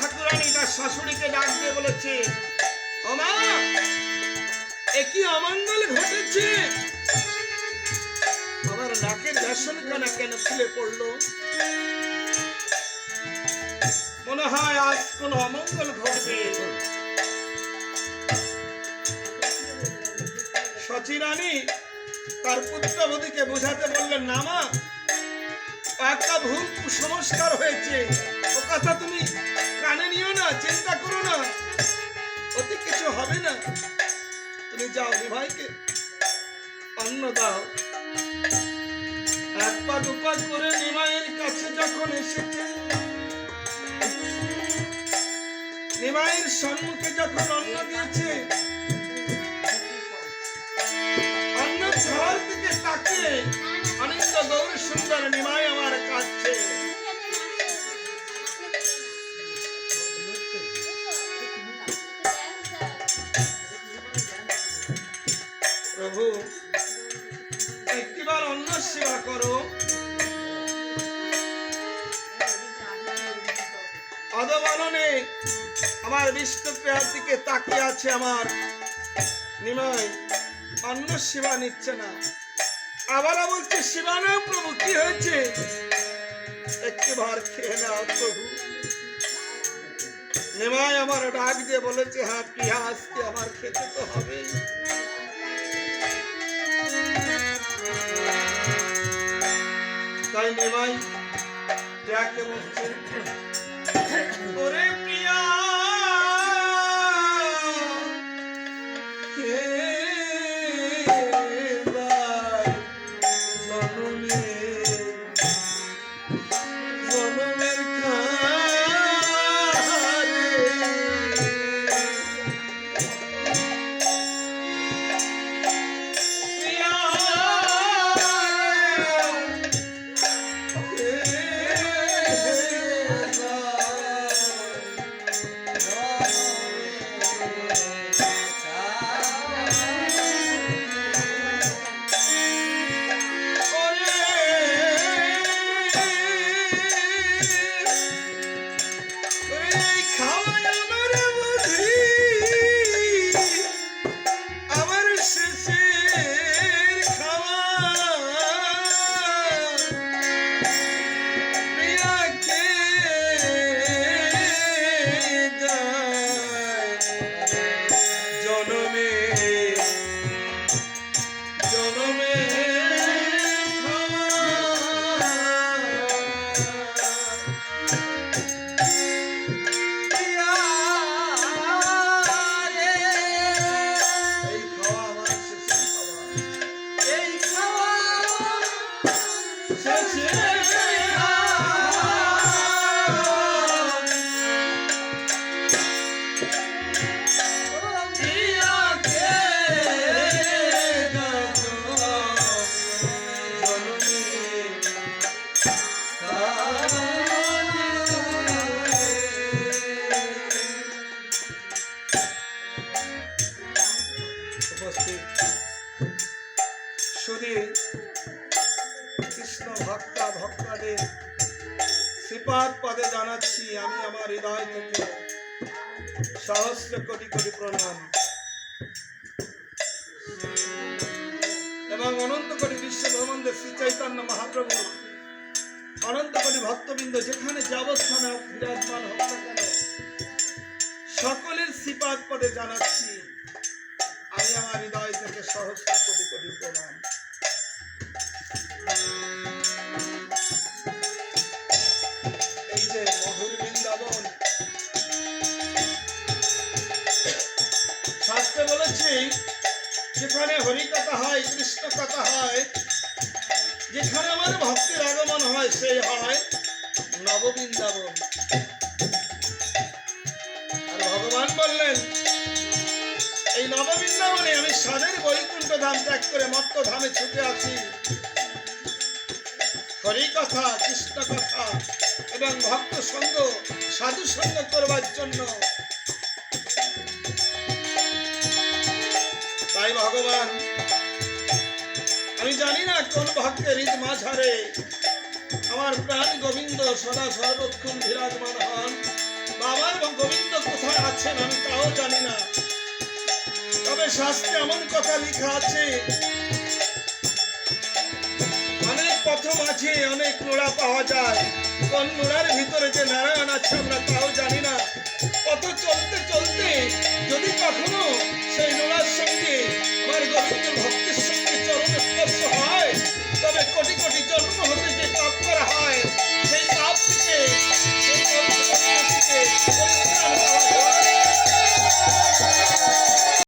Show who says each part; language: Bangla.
Speaker 1: ঠাকুরানী তার শাশুড়িকে ডাক দিয়ে বলেছে, ওমা একই অমঙ্গল ঘটেছে, আমার নাকের দর্শনখানা কেন খুলে পড়লো? মনে হয় আজ কোন অমঙ্গল ঘটবে। সচিরানী তার পুত্রবধূকে বোঝাতে বললেন, না মা, একটা ভুল কুসংস্কার হয়েছে, ও কথা তুমি কানে নিও না, চিন্তা করো না, ওতে কিছু হবে না। তুমি যাও ভাইকে অন্ন দাও। এক পা দুপা করে নিমাইয়ের কাছে যখন এসেছে, নিমাইয়ের সম্মুখে যখন অন্ন দিয়েছে, অন্ন খাওয়ার দিকে তাকিয়ে অনিন্দ গৌর সুন্দর নিমাই আমার কাছে। প্রভু একটিবার অন্য সেবা করো। অধবলনে আমার বিষ্ণুপ্রিয়ার দিকে তাকিয়ে আছে আমার নিমাই, অন্য সেবা নিচ্ছে না। আবার বলছে, সেবা না প্রভু, কি হয়েছে? একটিবার খেয়ে নাও প্রভু। নিমাই আমার ডাক দিয়ে বলেছে, হ্যাঁ প্রিয়া, আজকে আমার খেতে তো হবে। তাই নিমাই যাকে বলছে, ওরে প্রিয়া শ্রীপাদ পদে জানাচ্ছি আমি আমার হৃদয় থেকে সহস্র কোটি কোটি প্রণাম এবং অনন্ত কোটি বিশ্ব ব্রহ্মাণ্ড শ্রী চৈতন্য মহাপ্রভু অনন্ত কোটি ভক্তবৃন্দ যেখানে যে অবস্থানে বিরাজমান হোক না কেন সকলের শ্রীপাদ পদে জানাচ্ছি আমি আমার হৃদয় থেকে সহস্র কোটি কোটি প্রণাম। এই যে মধুর বৃন্দাবন, শাস্ত্রে বলেছি যেখানে হরি কথা হয়, কৃষ্ণ কথা হয়, যেখানে আমার আমার ভক্তের আগমন হয় সেই হয় নববৃন্দাবন। আর ভগবান বললেন এই নববৃন্দাবনে আমি সাধের বৈকুণ্ঠ ধাম ত্যাগ করে মত্ত ধামে ছুটে আছি হরি কথা, কৃষ্ণ কথা এবং ভক্ত সঙ্গ, সাধু সঙ্গ করবার জন্য। তাই ভগবান, আমি জানি না কোন ভক্তের হৃদ মাঝারে আমার প্রাণ গোবিন্দ সদা সর্বক্ষণ বিরাজমান হন, বাবার গোবিন্দ কোথায় আছেন আমি তাও জানি না। তবে শাস্ত্রে এমন কথা লেখা আছে, অনেক পথ মাঝে অনেক নোড়া পাওয়া যায়, কোন নোড়ার ভিতরে যে নারায়ণ আছে আমরা তাও জানি না। পথ চলতে চলতে যদি কখনো সেই নোড়ার সঙ্গে আমার গোবিন্দ ভক্তের সঙ্গে চরণ স্পর্শ হয়, তবে কোটি কোটি জন্ম